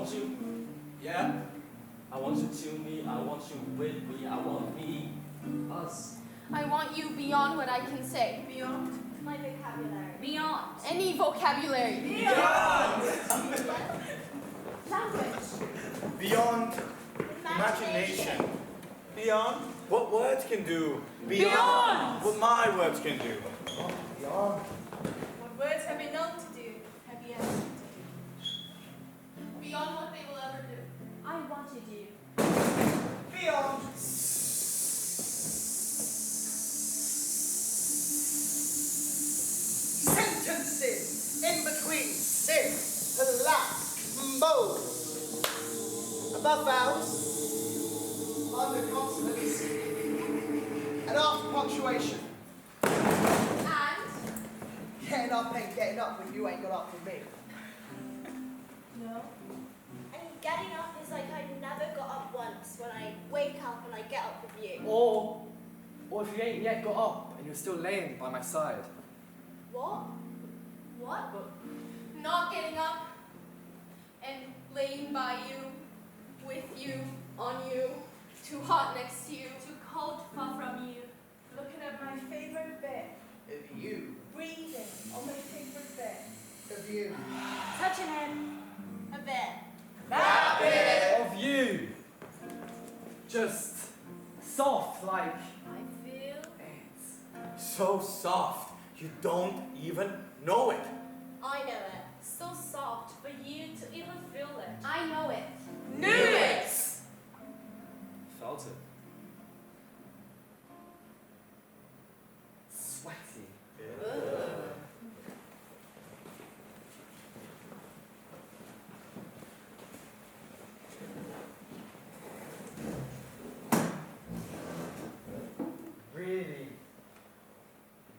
want you. Yeah. I want you to me. I want you with me. I want me. Us. I want you beyond what I can say. Beyond my vocabulary. Beyond any vocabulary. Beyond! Language. Beyond imagination. Beyond what words can do. Beyond what my words can do. Beyond what words have been known to do, have yet to do. Beyond what they will ever do. I want to do. beyond sentences in between sim, collapse, mode. Above vowels, under consonants, and after punctuation. And Getting up ain't getting up when you ain't got up with me. No. And getting up is like I never got up once when I wake up and I get up with you. Or if you ain't yet got up and you're still laying by my side. What? what? Not getting up and laying by you, with you, on you, too hot next to you, Too cold far from you. Looking at my favorite bed. Of you. Breathing on my favorite bed. Of you. Touching him a bit. That bit! Of you. Just soft like I feel it. So soft, you don't even know it. I know it. so soft for you to even feel it. I know it. Knew it! Felt it. Sweaty.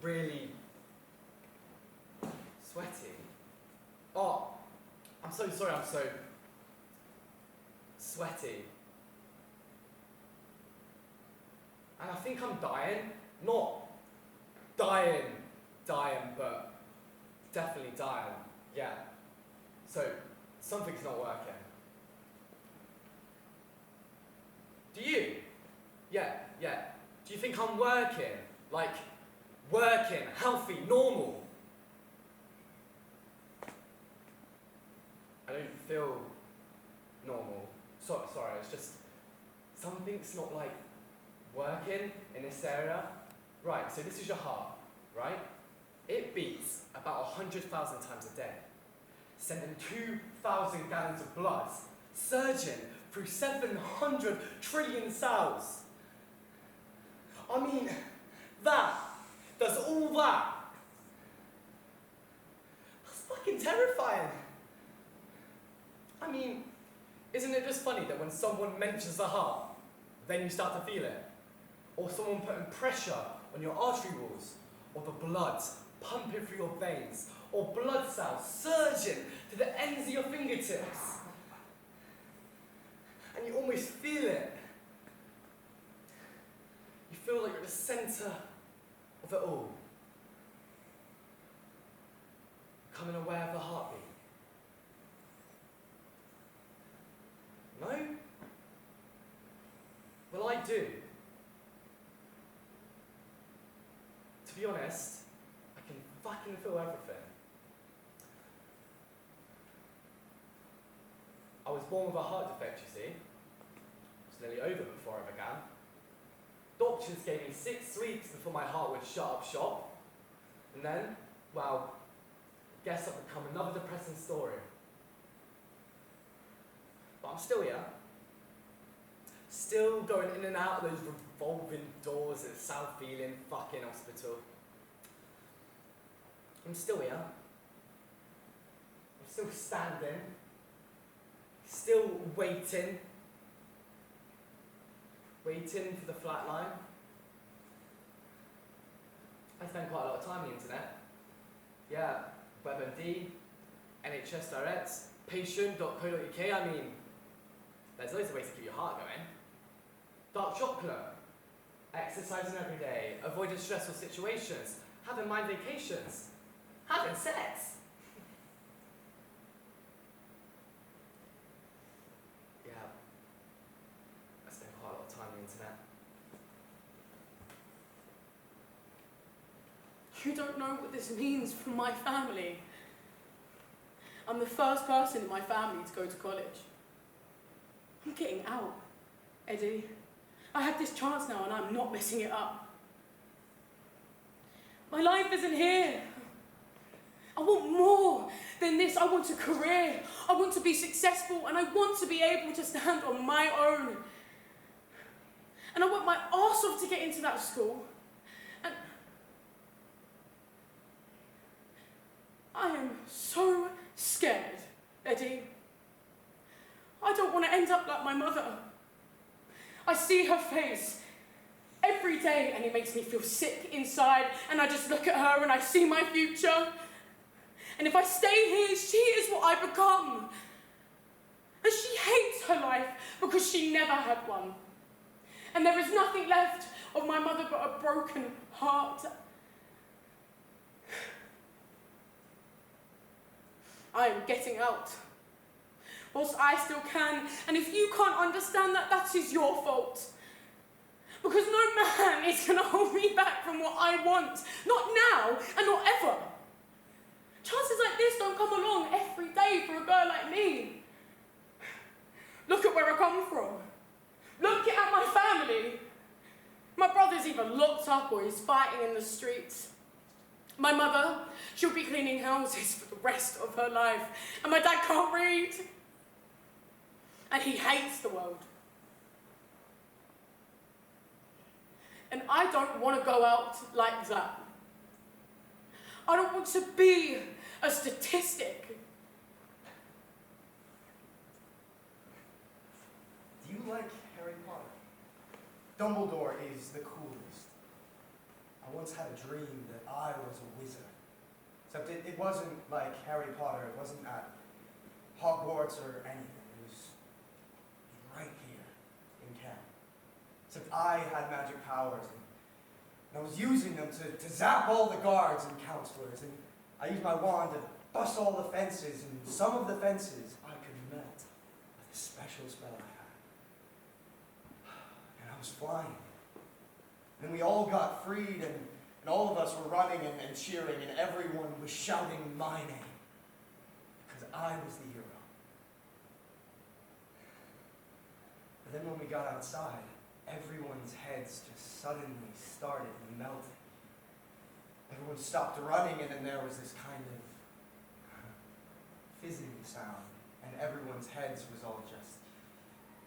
Really sweaty. Oh, I'm so sorry, I'm so sweaty. And I think I'm dying. Not dying, but definitely dying. Yeah. So, something's not working. Do you? Yeah. Do you think I'm working? Like, working, healthy, normal? I don't feel normal. Sorry, it's just something's not like working in this area. Right, so this is your heart, right? It beats about 100,000 times a day, sending 2,000 gallons of blood, surging through 700 trillion cells. I mean, that does all that. That's fucking terrifying. I mean, isn't it just funny that when someone mentions the heart, then you start to feel it? Or someone putting pressure on your artery walls, or the blood pumping through your veins, or blood cells surging to the ends of your fingertips. And you almost feel it. You feel like you're at the centre of it all. Becoming aware of the heartbeat. No? Well, I do. To be honest, I can fucking feel everything. I was born with a heart defect, you see. It was nearly over before I began. Doctors gave me 6 weeks before my heart would shut up shop. And then, well, guess I've become another depressing story. But I'm still here. Still going in and out of those revolving doors at South Ealing fucking hospital. I'm still here. I'm still standing. Still waiting. Waiting for the flat line. I spend quite a lot of time on the internet. Yeah, WebMD, NHS Direct, patient.co.uk, I mean, there's loads of ways to keep your heart going. Dark chocolate, exercising every day, avoiding stressful situations, having mind vacations, having sex. You don't know what this means for my family. I'm the first person in my family to go to college. I'm getting out, Eddie. I have this chance now and I'm not messing it up. My life isn't here. I want more than this. I want a career. I want to be successful and I want to be able to stand on my own. And I want my arse off to get into that school. And I am so scared, Eddie. I don't want to end up like my mother. I see her face every day and it makes me feel sick inside, and I just look at her and I see my future. And if I stay here, she is what I become. And she hates her life because she never had one. And there is nothing left of my mother but a broken heart. I am getting out whilst I still can, and if you can't understand that, that is your fault. Because no man is going to hold me back from what I want, not now and not ever. Chances like this don't come along every day for a girl like me. Look at where I come from. Look at my family. My brother's either locked up or he's fighting in the streets. My mother, she'll be cleaning houses for the rest of her life. And my dad can't read. And he hates the world. And I don't want to go out like that. I don't want to be a statistic. Do you like Harry Potter? Dumbledore is the coolest. I once had a dream that I was a wizard. Except it wasn't like Harry Potter. It wasn't at Hogwarts or anything. It was right here in camp. Except I had magic powers, and I was using them to zap all the guards and counselors, and I used my wand to bust all the fences, and some of the fences I could melt with a special spell I had. And I was flying. And we all got freed, and all of us were running and cheering, and everyone was shouting my name, because I was the hero. But then when we got outside, everyone's heads just suddenly started melting. Everyone stopped running, and then there was this kind of fizzing sound, and everyone's heads was all just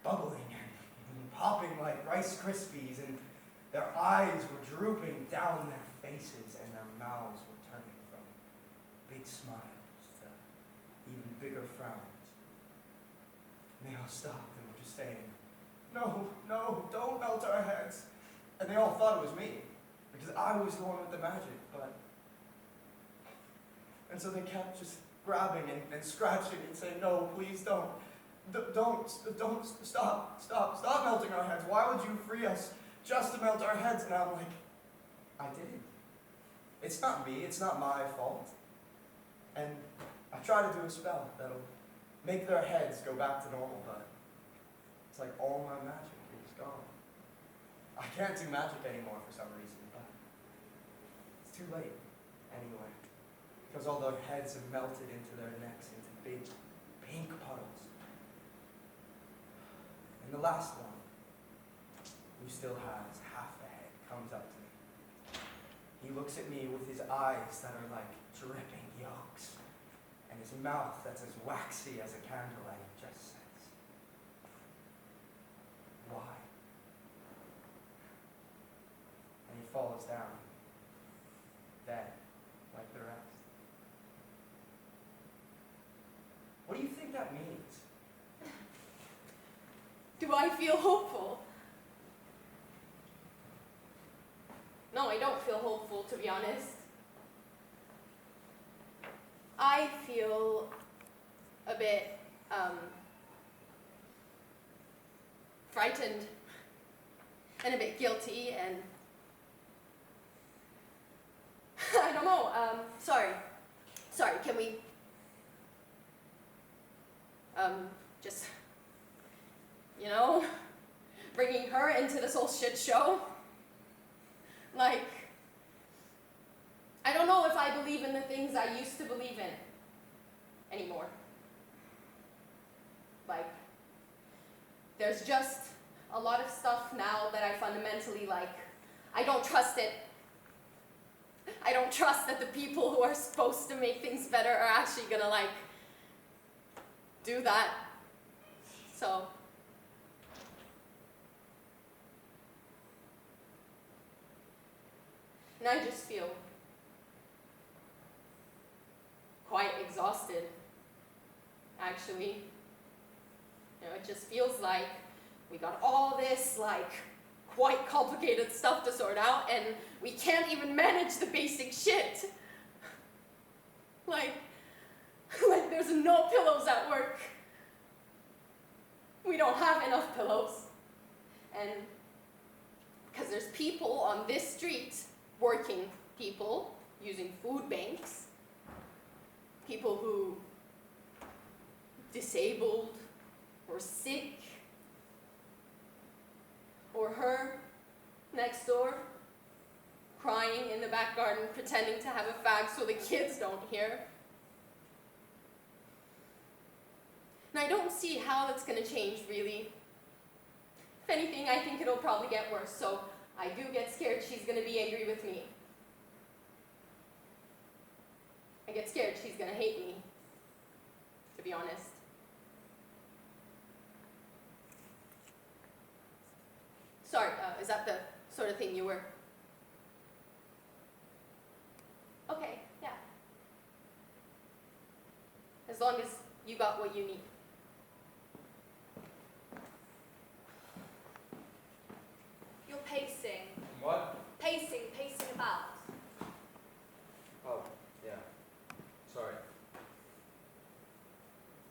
bubbling and popping like Rice Krispies, and their eyes were drooping down their faces, and their mouths were turning from big smiles to even bigger frowns. And they all stopped and were just saying, "No, no, don't melt our heads." And they all thought it was me, because I was the one with the magic, but... And so they kept just grabbing and scratching and saying, "No, please don't. Don't, stop melting our heads. Why would you free us just to melt our heads?" And I'm like, I didn't. It's not me, it's not my fault. And I try to do a spell that'll make their heads go back to normal, but it's like all my magic is gone. I can't do magic anymore for some reason, but it's too late anyway. Because all their heads have melted into their necks into big pink puddles. And the last one, who still has half the head, comes up to me. He looks at me with his eyes that are like dripping yolks, and his mouth that's as waxy as a candle, and he just says, "Why?" And he falls down, dead, like the rest. What do you think that means? Do I feel hopeful? No, I don't feel hopeful, to be honest. I feel a bit, frightened and a bit guilty and I don't know, sorry, can we, just, you know, bringing her into this whole shit show? Like, I things I used to believe in anymore. Like, there's just a lot of stuff now that I fundamentally like. I don't trust it. I don't trust that the people who are supposed to make things better are actually gonna, like, do that. So, and I just feel quite exhausted, actually. You know, it just feels like we got all this, like, quite complicated stuff to sort out, and we can't even manage the basic shit. Like there's no pillows at work. We don't have enough pillows. And because there's people on this street, working people, using food banks, people who disabled or sick, or her next door, crying in the back garden, pretending to have a fag so the kids don't hear. And I don't see how that's gonna change, really. If anything, I think it'll probably get worse, so I do get scared she's gonna be angry with me. I get scared she's gonna hate me, to be honest. Sorry, is that the sort of thing you were? Okay, yeah. As long as you got what you need. You're pacing. What? Pacing about. Oh, yeah. Sorry.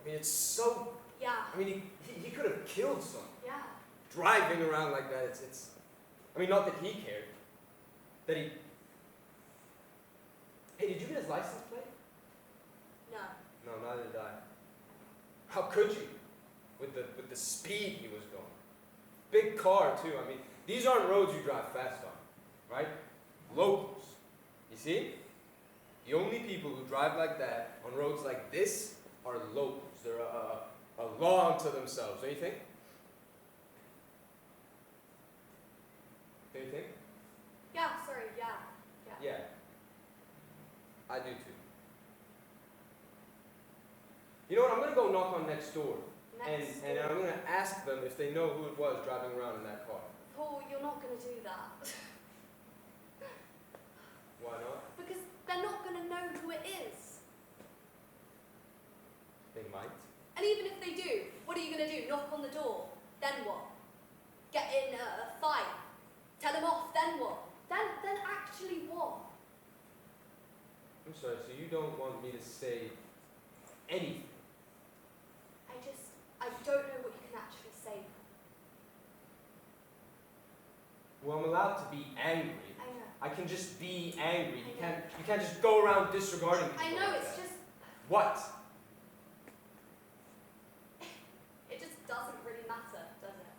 I mean, it's so... Yeah, I mean, he could have killed someone. yeah. Driving around like that, it's... I mean, not that he cared. That he... Hey, did you get his license plate? No. No, neither did I. How could you? With the speed he was going. Big car, too. I mean, these aren't roads you drive fast on, right? Locals. You see? The only people who drive like that on roads like this are locals. They're a law unto themselves, don't you think? Don't you think? Yeah, sorry, yeah. Yeah. I do too. You know what? I'm going to go knock on next door. And I'm going to ask them if they know who it was driving around in that car. Paul, you're not going to do that. Why not? Because they're not going to know who it is. They might. And even if they do, what are you going to do? Knock on the door? Then what? Get in a fight? Tell them off? Then what? Then actually what? I'm sorry, so you don't want me to say anything? I don't know what you can actually say. Well, I'm allowed to be angry. I know. I can just be angry. You can't just go around disregarding people. I know, like it's that. just... What? It just doesn't really matter, does it?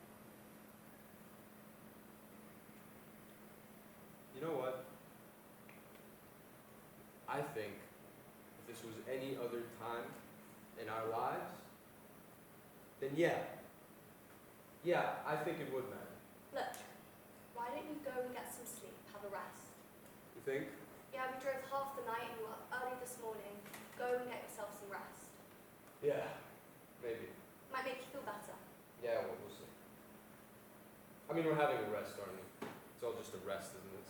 You know what? I think if this was any other time in our lives, then yeah, I think it would matter. Look, why don't you go and get some sleep, have a rest? You think? Yeah, we drove half the night and you were up early this morning. Go and get yourself some rest. Yeah, maybe. Might make you feel better. Yeah, well, we'll see. I mean, we're having a rest, aren't we? It's all just a rest, isn't it?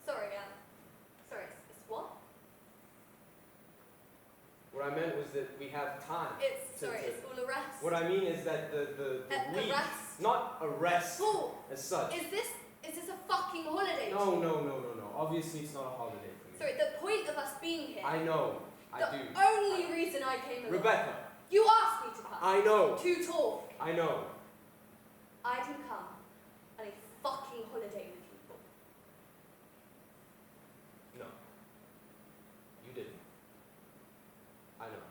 Sorry, it's what? What I meant was that we have time. It's all a rest. What I mean is that the week, a rest? not a rest Paul, as such. is this a fucking holiday? No. Obviously, it's not a holiday for me. Sorry, the point of us being here. I know. I do. The only reason I came along. Rebecca. You asked me to come. I know. To talk. I know. I didn't come on a fucking holiday with people. No. You didn't. I know.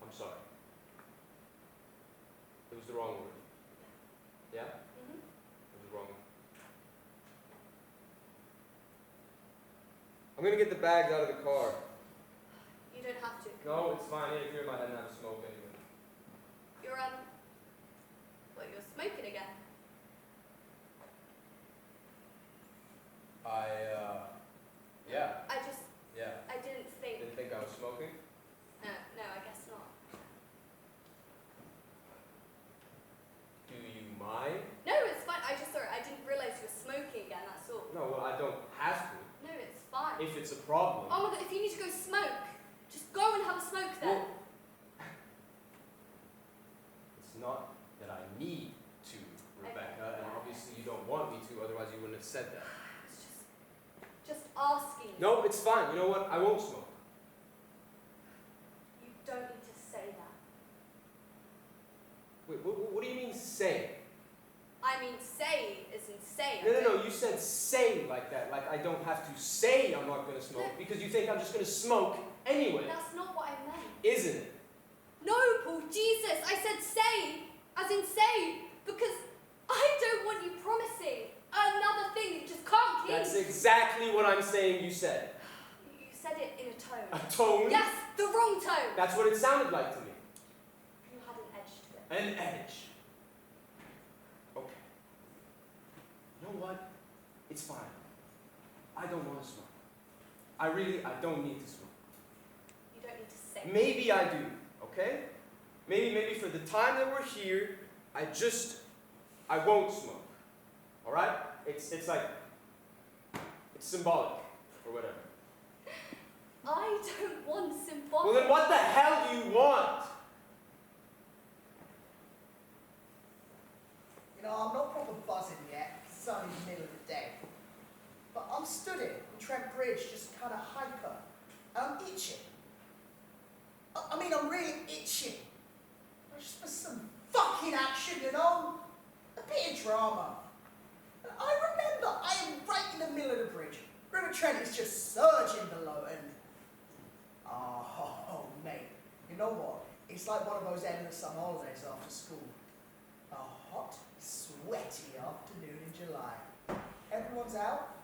I'm sorry. It was the wrong word. Yeah? Mm-hmm. It was the wrong word. I'm gonna get the bags out of the car. You don't have to. No, it's fine. If you're in my head and have a smoke anyway. You're, well, you're smoking again. Yeah. I didn't think. Didn't think I was smoking? No, I guess not. Do you mind? No, it's fine. I didn't realize you were smoking again, that's all. No, well, I don't have to. No, it's fine. If it's a problem. Oh my god, if you need to go smoke, just go and have a smoke then. Well, it's not that I need to, Rebecca, and obviously you don't want me to, otherwise you wouldn't have said that. It's just asking. No, it's fine. You know what? I won't smoke. You don't need to say that. Wait, what do you mean say? I mean, say is in say. No, you said say like that. Like I don't have to say I'm not going to smoke because you think I'm just going to smoke anyway. That's not what I meant. Isn't it? No, Paul, Jesus, I said say, as in say, because I don't want you promising another thing you just can't keep. That's exactly what I'm saying you said. You said it in a tone. A tone? Yes, the wrong tone. That's what it sounded like to me. You had an edge to it. An edge. Okay. You know what? It's fine. I don't want to smoke. I don't need to smoke. You don't need to say. Maybe I do, okay? Maybe for the time that we're here, I won't smoke. All right? It's symbolic or whatever. I don't want symbolic. Well, then what the hell do you want? You know, I'm not proper buzzing yet, 'cause it's only the middle of the day. But I'm stood here on Trent Bridge, just kind of hyper. And I'm itching. I mean, I'm really itching. Just for some fucking action, you know? A bit of drama. And I remember I am right in the middle of the bridge. River Trent is just surging below and... Oh, mate. You know what? It's like one of those endless summer holidays after school. A hot, sweaty afternoon in July. Everyone's out.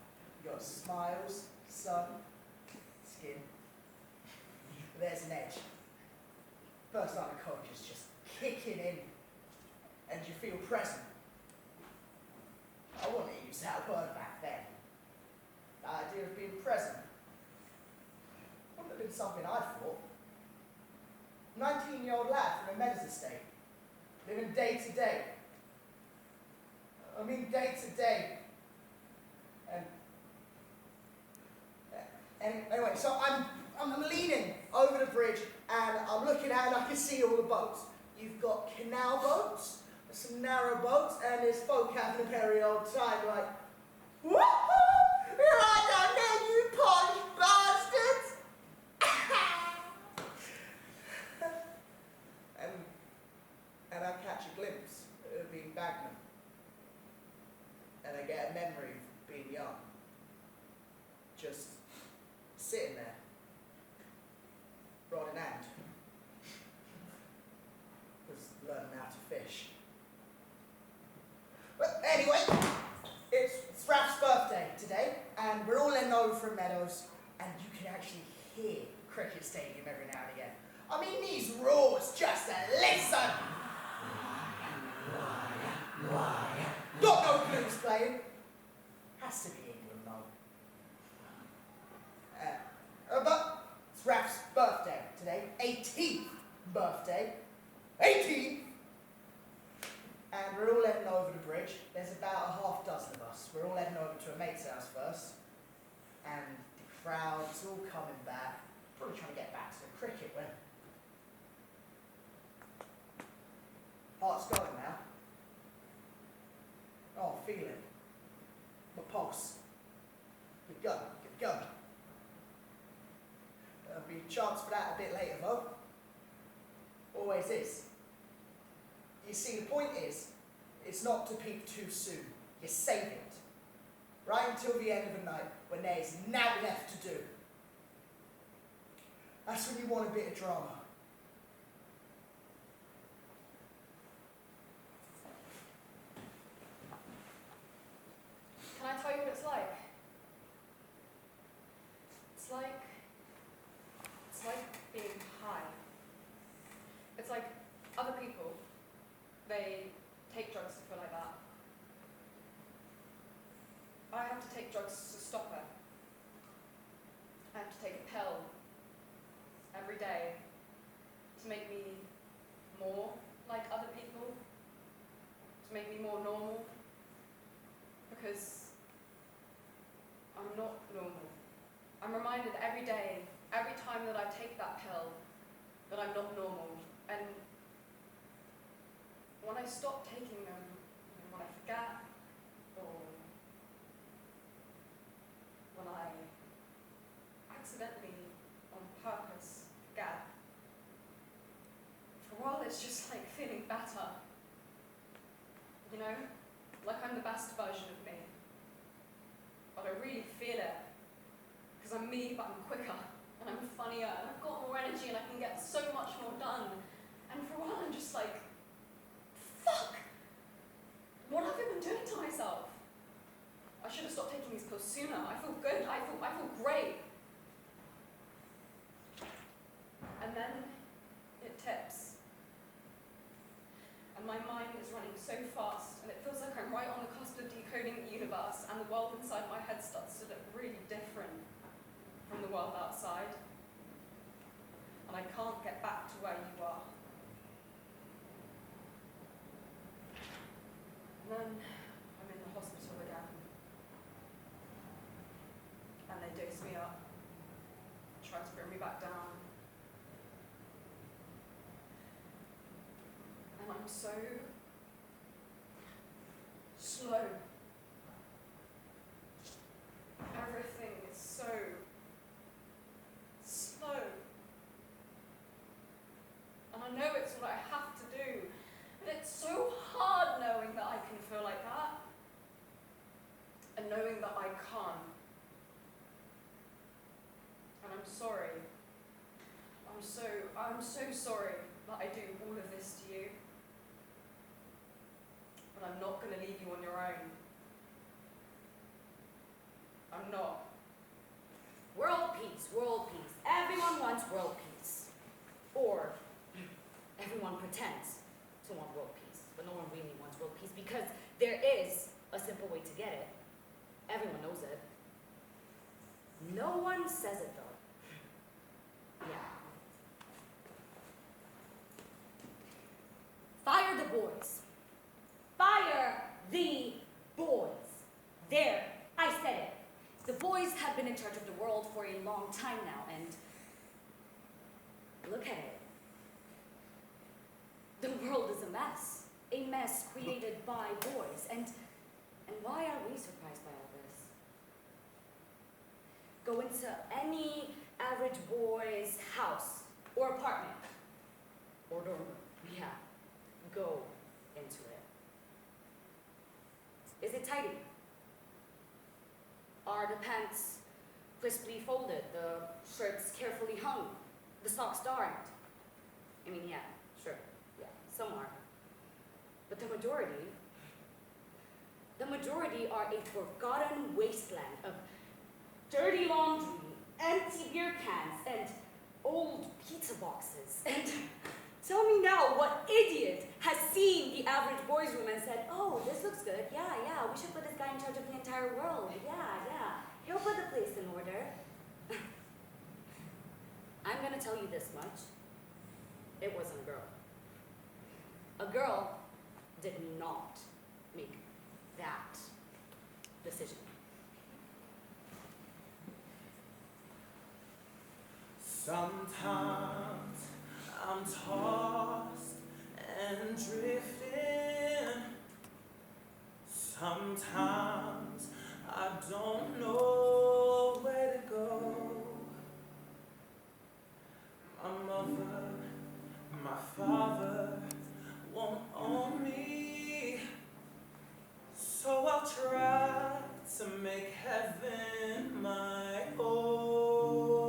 You got smiles, sun, skin. There's an edge. First line of coach is just kicking in, and you feel present. I wouldn't have used that word back then. The idea of being present wouldn't have been something I thought. 19-year-old lad from a men's estate, living day to day. I mean day to day. And anyway, so I'm leaning over the bridge and I'm looking out and I can see all the boats. You've got canal boats, some narrow boats, and there's folk having a very old time like, woohoo! Here I go now, you Polish bastards! and I catch a glimpse of being Bagman. And I get a memory of being young. Just sitting there, rod in hand, was learning how to fish. But anyway, it's Raf's birthday today, and we're all heading over from Meadows, and you can actually hear Cricket Stadium every now and again. I mean, these roars just to listen. Don't know who's playing. Has to be England, though. But it's Raf's birthday today, 18th birthday, 18th, and we're all heading over the bridge. There's about a half dozen of us. We're all heading over to a mate's house first, and the crowd's all coming back, probably trying to get back to the cricket when heart's going now. Oh, feel it. My pulse. Good gun, good gun. There'll be a chance for that a bit later, though. Always is. You see, the point is, it's not to peak too soon. You save it. Right until the end of the night, when there is now left to do. That's when you want a bit of drama. Can I tell you what it's like? take drugs to feel like that. I have to take drugs to stop it. I have to take a pill every day to make me more like other people, to make me more normal, because I'm not normal. I'm reminded every day, every time that I take that pill, that I'm not normal. And when I stop taking them, when I forget, or when I accidentally, on purpose, forget, for a while it's just like feeling better. You know? Like I'm the best version of me. But I really feel it. Because I'm me, but I'm quicker. And I'm funnier. And I've got more energy and I can get so much more done. And for a while I'm just like, fuck! What have I been doing to myself? I should have stopped taking these pills sooner. I feel good. I feel great. And then it tips. And my mind is running so fast, and it feels like I'm right on the cusp of decoding the universe, and the world inside my head starts to look really different from the world outside. And I can't get back to where you are. And then I'm in the hospital again. And they dose me up, try to bring me back down. And I'm so slow. Everything is so slow. And I know it's what I have to do. And it's so hard knowing that I can feel like that. And knowing that I can't. And I'm sorry. I'm so sorry that I do all of this to you. But I'm not going to leave you on your own. I'm not. World peace, world peace. Everyone wants world peace. Or everyone pretends to want world peace, but no one really wants world peace because there is a simple way to get it. Everyone knows it. No one says it though. Yeah. Fire the boys. Fire the boys. There, I said it. The boys have been in charge of the world for a long time now, and look at it. The world is a mess created by boys, and why are we surprised by all this? Go into any average boy's house, or apartment, or dorm room, yeah, go into it. Is it tidy? Are the pants crisply folded, the shirts carefully hung, the socks darned? I mean, yeah, sure, yeah, some are. But the majority are a forgotten wasteland of dirty laundry, empty beer cans, and old pizza boxes. And tell me now what idiot has seen the average boys' room and said, oh, this looks good, yeah, we should put this guy in charge of the entire world, yeah, he'll put the place in order. I'm gonna tell you this much. It wasn't a girl. A girl did not make that decision. Sometimes I'm tossed and drifting. Sometimes I don't know where to go. My mother, my father won't own me, so I'll try to make heaven my home.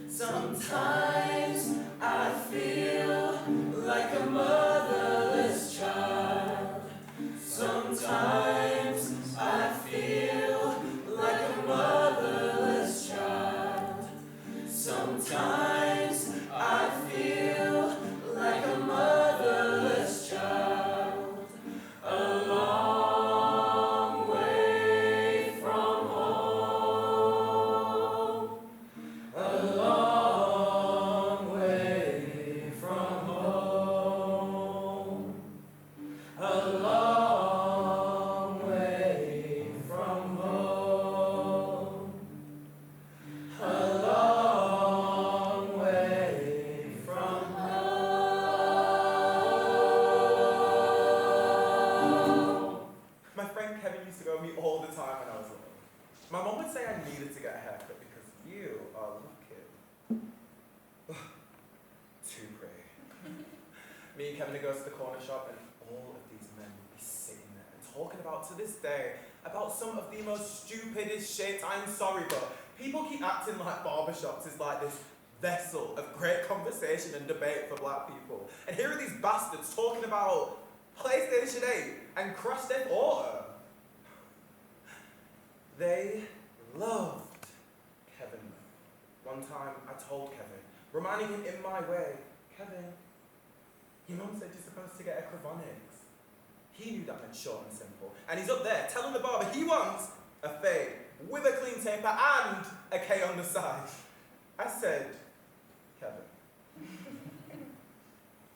Sometimes I feel like a motherless child. Sometimes I feel a long way from home. A long way from home. My friend Kevin used to go with me all the time when I was little. My mom would say I needed to get a haircut because you are looking too pretty. Me and Kevin would go to the corner shop and all of these men would be sitting there and talking about, to this day, about some of the most stupidest shit. I'm sorry, but people keep acting like barbershops is like this vessel of great conversation and debate for black people. And here are these bastards talking about PlayStation 8 and Crash Death Auto. They loved Kevin. One time I told Kevin, reminding him in my way, Kevin, your mum said you're supposed to get a cravonics. He knew that meant short and simple. And he's up there telling the barber he wants a fade with a clean taper and a K on the side. I said, Kevin,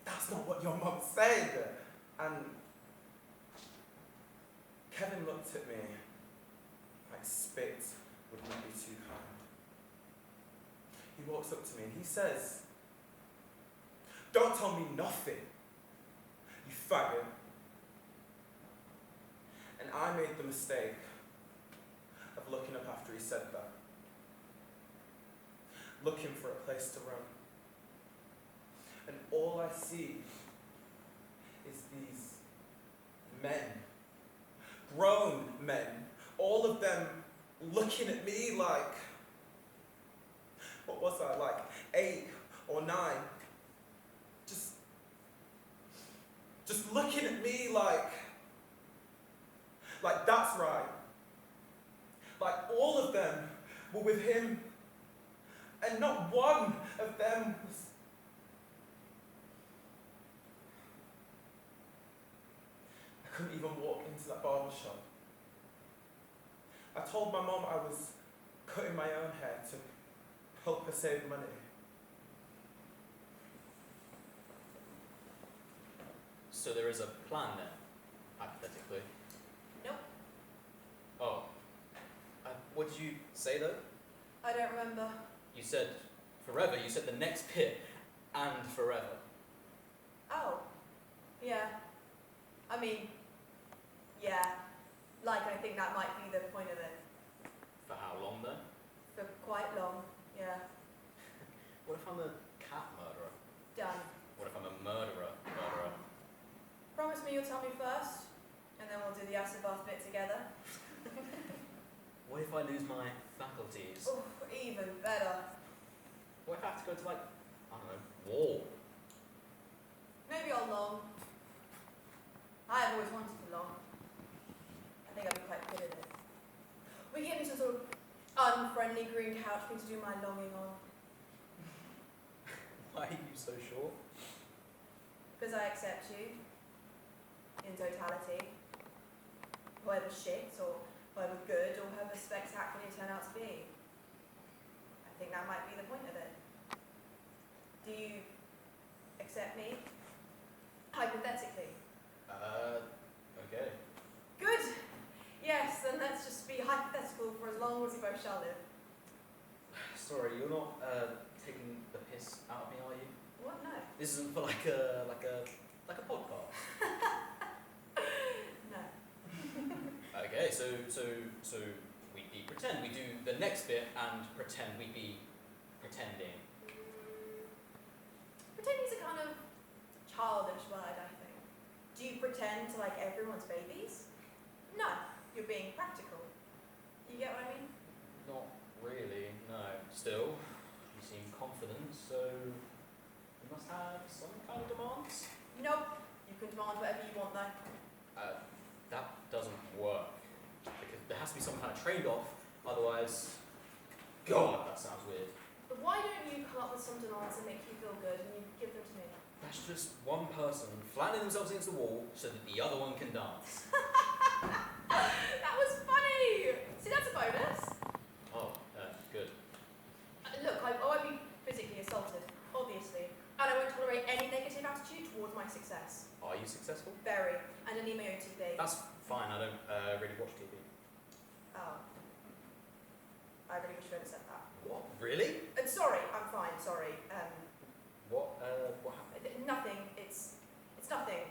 that's not what your mum said. And Kevin looked at me like spit would not be too kind. He walks up to me and he says, don't tell me nothing, you faggot. And I made the mistake of looking up after he said that. Looking for a place to run. And all I see is these men, grown men, all of them looking at me like, what was I, like 8 or 9? Just looking at me like that's right. Like all of them were with him, and not one of them was. I couldn't even walk into that barber shop. I told my mom I was cutting my own hair to help her save money. So there is a plan then, hypothetically? Nope. Oh. What did you say though? I don't remember. You said forever. You said the next pit and forever. Oh. Yeah. I mean, yeah. Like, I think that might be the point of it. For how long then? For quite long, yeah. What if I'm a cat murderer? Done. What if I'm a murderer? Promise me you'll tell me first, and then we'll do the acid bath bit together. What if I lose my faculties? Oh, even better. What if I have to go to, like, I don't know, war? Maybe on long. I've always wanted to long. I think I'd be quite good at it. We get into sort of unfriendly green couch for me to do my longing on. Why are you so short? Because I accept you. In totality. Whether shit or whether good or however spectacular you turn out to be. I think that might be the point of it. Do you accept me? Hypothetically. Okay. Good! Yes, then let's just be hypothetical for as long as we both shall live. Sorry, you're not taking the piss out of me, are you? What? No. This isn't for like a podcast. No. Okay, so we pretend. We do the next bit and pretend we be pretending. Pretending's a kind of childish word, I think. Do you pretend to like everyone's babies? No, you're being practical. You get what I mean? Not really, no. Still, you seem confident, so you must have some kind of demands? Nope. You can demand whatever you want though. That doesn't work. Because there has to be some kind of trade-off, otherwise... God, that sounds weird. But why don't you come up with some demands that make you feel good and you give them to me? That's just one person flattening themselves against the wall so that the other one can dance. That was funny! See, that's a bonus. Oh, good. Look, I won't be physically assaulted, obviously. And I won't tolerate any negative attitude towards my success. Are you successful? Very. And I need my own TV. That's fine, I don't really watch TV. Oh. I really wish you hadn't said that. What? Really? Sorry, I'm fine, sorry. What happened? Nothing, it's nothing.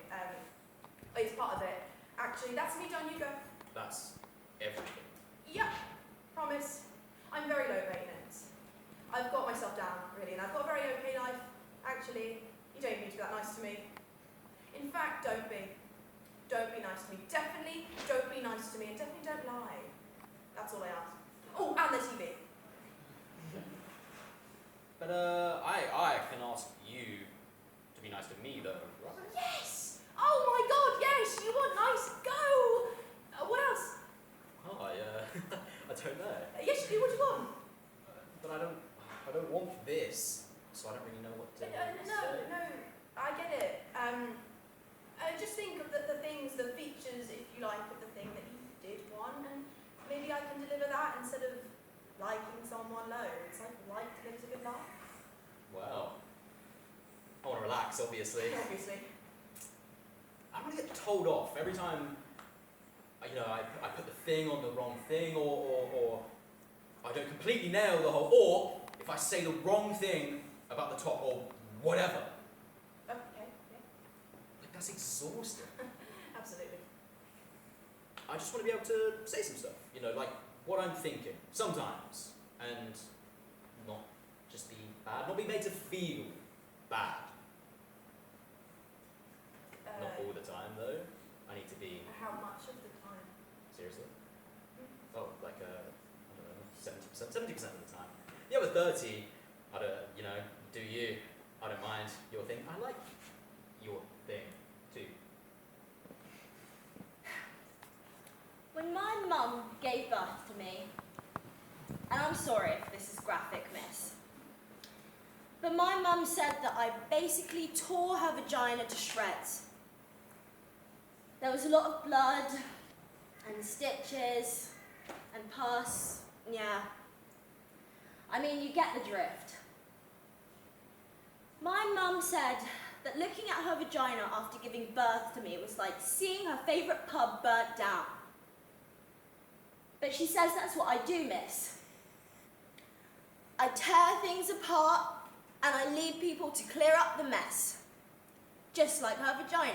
It's part of it. Actually, that's me done, you go. That's everything. Yep, promise. I'm very low maintenance. I've got myself down, really, and I've got a very okay life. Actually, you don't need to be that nice to me. In fact, don't be. Don't be nice to me. Definitely don't be nice to me, and definitely don't lie. That's all I ask. Oh, and the TV. But I can ask you to be nice to me though, right? Yes! Oh my god, yes! You want nice? Go! What else? Oh, I don't know. Yes, you do. What do you want? But I don't want this, so I don't really know what to say. No, I get it. Just think of the things, the features, if you like, of the thing that you did want, and maybe I can deliver that instead of liking someone loads. I'd like to live a good life. Well, I want to relax, obviously. Obviously. I don't want to get told off every time, I put the thing on the wrong thing, or I don't completely nail the whole, or if I say the wrong thing about the top, or whatever. Okay, yeah. Like, that's exhausting. Absolutely. I just want to be able to say some stuff, like what I'm thinking, sometimes, and not just be bad, not be made to feel bad. Not all the time, though. I need to be, How much of the time? seriously? Oh, like, I don't know, 70% of the time. The other 30, I don't, do you. I don't mind your thing. I like your thing, too. When my mum gave birth to me, and I'm sorry if this is graphic, miss, but my mum said that I basically tore her vagina to shreds. There was a lot of blood, and stitches, and pus, yeah. I mean, you get the drift. My mum said that looking at her vagina after giving birth to me was like seeing her favourite pub burnt down. But she says that's what I do, miss. I tear things apart and I lead people to clear up the mess. Just like her vagina.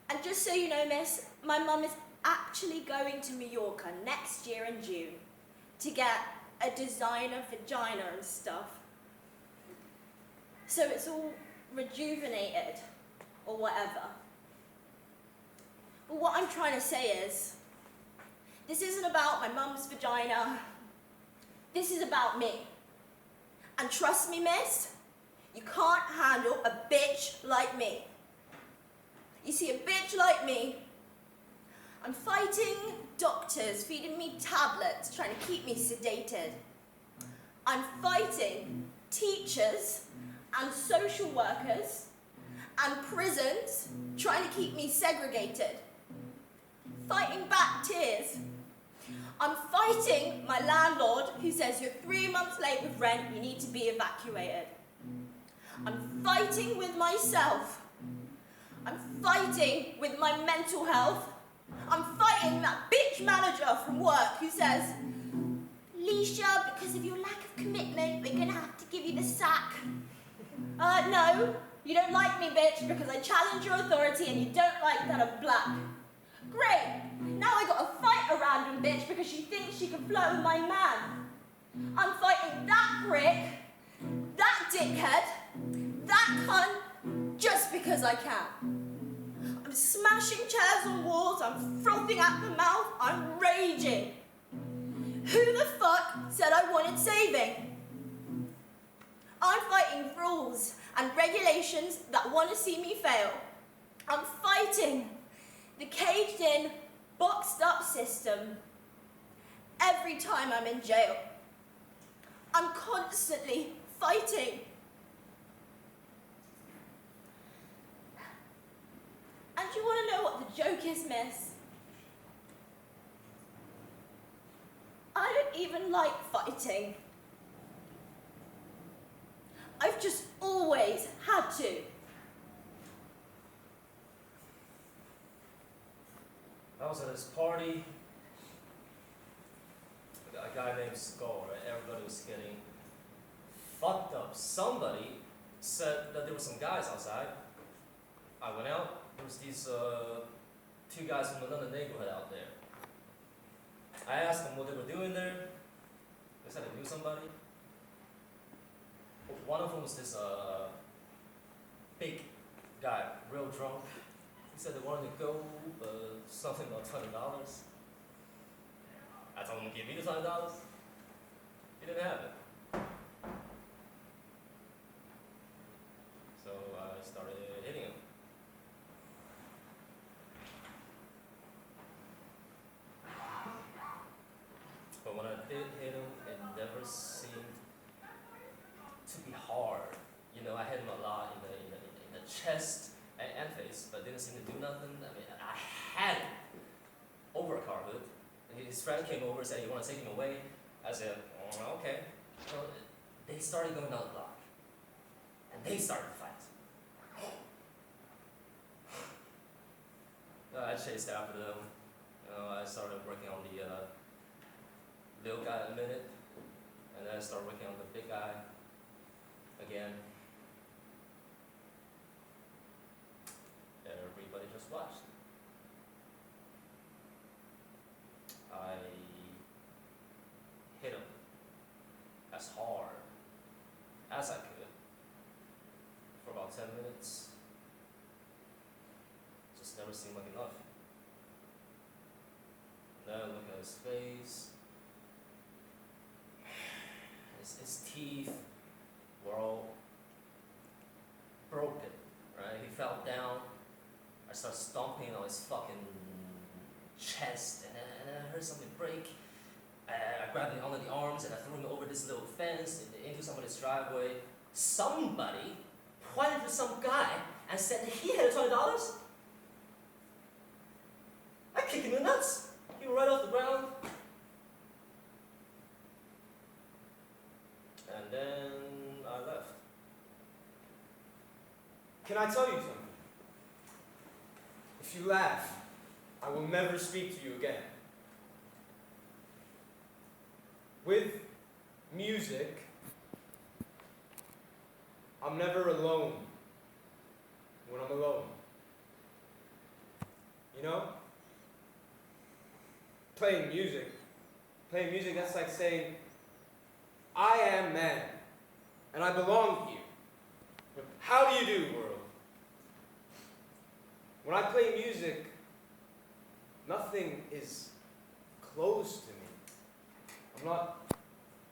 And just so you know, miss, my mum is actually going to Mallorca next year in June to get a designer vagina and stuff. So it's all rejuvenated or whatever. But what I'm trying to say is, this isn't about my mum's vagina. This is about me. And trust me, miss, you can't handle a bitch like me. You see, a bitch like me, I'm fighting doctors feeding me tablets, trying to keep me sedated. I'm fighting teachers and social workers and prisons trying to keep me segregated. Fighting back tears. I'm fighting my landlord who says you're 3 months late with rent, you need to be evacuated. I'm fighting with myself. I'm fighting with my mental health. I'm fighting that bitch manager from work who says, Leisha, because of your lack of commitment, we're gonna have to give you the sack. No, you don't like me, bitch, because I challenge your authority and you don't like that I'm black. Great, now I gotta fight a random bitch because she thinks she can flirt with my man. I'm fighting that prick, that dickhead, that cunt, just because I can. I'm smashing chairs on walls, I'm frothing at the mouth, I'm raging. Who the fuck said I wanted saving? I'm fighting rules and regulations that want to see me fail. I'm fighting the caged-in, boxed-up system every time I'm in jail. I'm constantly fighting. And you want to know what the joke is, miss? I don't even like fighting. I've just always had to. I was at this party. A guy named Skull, right? Everybody was getting fucked up. Somebody said that there were some guys outside. I went out. There was these two guys from another neighborhood out there. I asked them what they were doing there. They said they knew somebody. One of them was this big guy, real drunk. He said they wanted to go, something about $20. I told him to give me the $20. He didn't have it. So I started hitting him. But when I did hit him, it never seemed to be hard. You know, I hit him a lot in the chest and face, but didn't seem to do nothing. I mean, I had him over a car hood. His friend came over and said, "You want to take him away?" I said, "Oh, okay." So they started going down the block, and they started to fight. I chased after them. You know, I started working on the little guy in a minute, and then I started working on the big guy again. Everybody just watched. I hit him as hard as I could for about 10 minutes. Just never seemed like enough. Then I look at his face. His teeth were all broken, right? He fell down. I started stomping on his fucking chest, and then I heard something break. I grabbed him under the arms and I threw him over this little fence into somebody's driveway. Somebody pointed to some guy and said that he had $20. I kicked him in the nuts. He was right off the ground. And then I left. Can I tell you something? If you laugh, I will never speak to you again. With music, I'm never alone when I'm alone. You know? Playing music, that's like saying, I am man, and I belong here. But how do you do, world? When I play music, nothing is close to me. I'm not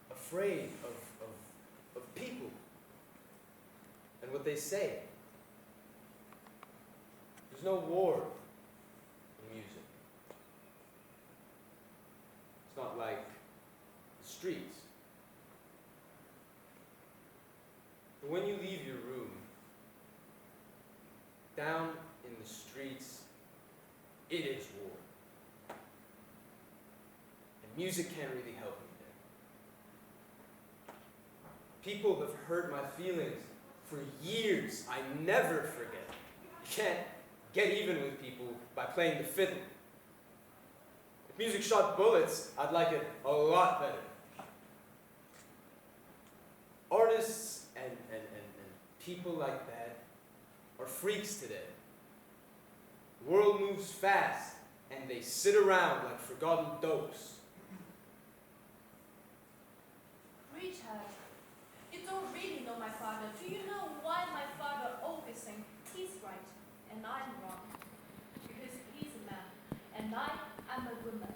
afraid of people and what they say. There's no war in music. It's not like the streets. But when you leave your room, down in the streets, it is war. And music can't really help me there. People have hurt my feelings for years. I never forget. You can't get even with people by playing the fiddle. If music shot bullets, I'd like it a lot better. Artists and people like that are freaks today. The world moves fast, and they sit around like forgotten dopes. Richard, you don't really know my father. Do you know why my father always thinks he's right and I'm wrong? Because he's a man and I am a woman.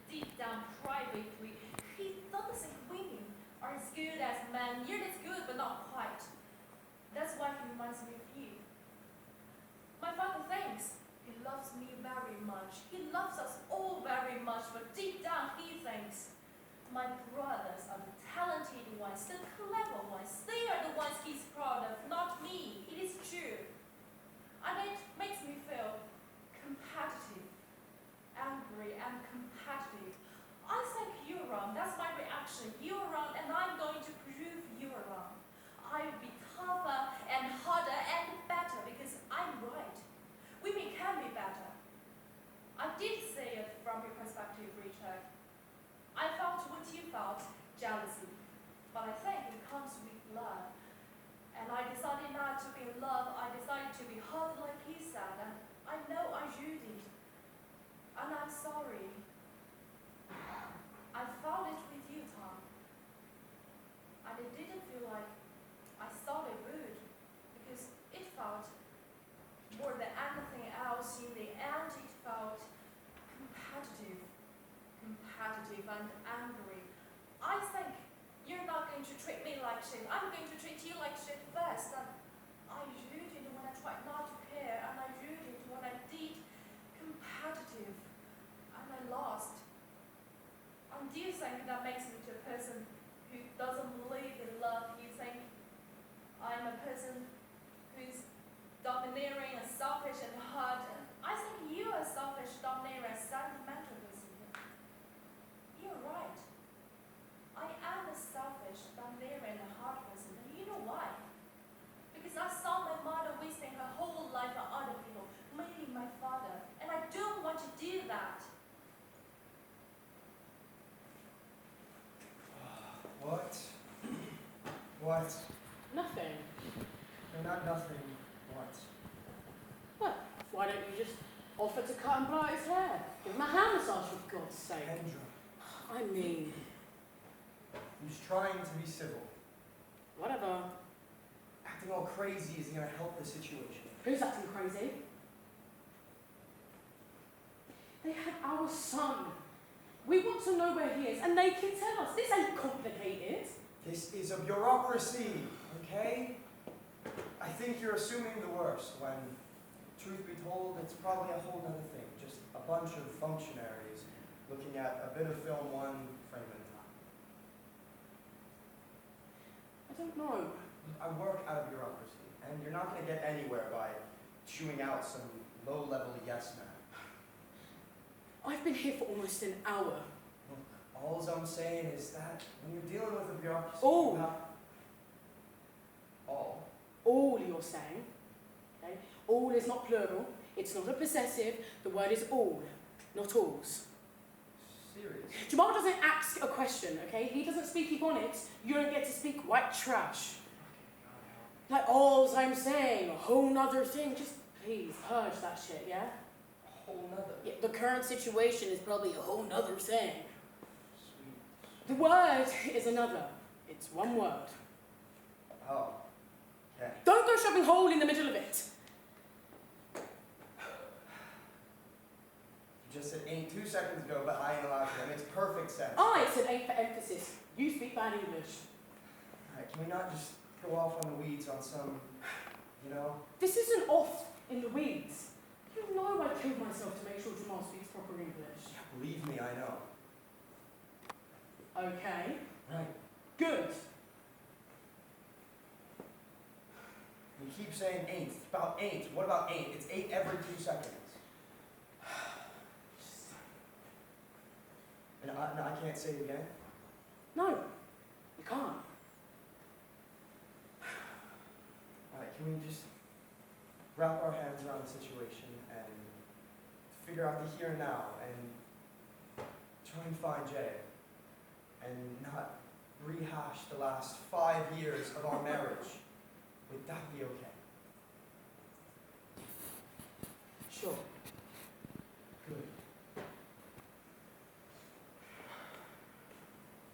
Deep down, privately, he doesn't think women are as good as men. You're as good, but not quite. That's why he reminds me of you. My father thinks he loves me very much. He loves us all very much, but deep down he thinks my brothers are the talented ones, the clever ones. They are the ones he's proud of, not me. It is true. And it makes me feel competitive, angry and competitive. I think you're wrong. That's my reaction. You're wrong, and I'm going to prove you're wrong. I will be tougher and harder and better because I'm right. Women can be better. I did father, and I don't want to do that. What? What? Nothing. No, not nothing. What? Well, why don't you just offer to cut and blow out his hair? Give him a hand massage, for God's sake. Kendra, I mean, I'm just trying to be civil. whatever. Acting all crazy isn't going to help the situation. Who's acting crazy? They have our son. We want to know where he is, and they can tell us. This ain't complicated. This is a bureaucracy, okay? I think you're assuming the worst when, truth be told, it's probably a whole other thing. Just a bunch of functionaries looking at a bit of film one frame at a time. I don't know. I work out of bureaucracy, and you're not going to get anywhere by chewing out some low-level yes man. I've been here for almost an hour. Look, all I'm saying is that when you're dealing with a bureaucracy, All. you have... All? All you're saying. Okay? All is not plural. It's not a possessive. The word is all, not alls. Serious? Jamal doesn't ask a question, okay? He doesn't speak ebonics. You don't get to speak white trash. Like, all's I'm saying, a whole nother thing. Just please purge that shit, yeah? A whole nother? Yeah, the current situation is probably a whole nother thing. Sweet. The word is another. It's one word. Oh. Okay. Don't go shoving hole in the middle of it. You just said ain't 2 seconds ago, but I ain't allowed to. That makes perfect sense. I said ain't for emphasis. You speak bad English. Alright, can we not just go off on the weeds on some, you know? This isn't off in the weeds. You know I killed myself to make sure Jamal speaks proper English. Believe me, I know. Okay. Right. Good. You keep saying ain't. It's about ain't. What about ain't? It's 8 every 2 seconds. And I can't say it again? No, you can't. Alright, can we just wrap our hands around the situation and figure out the here and now and try and find Jay and not rehash the last 5 years of our marriage? Would that be okay? Sure. Good.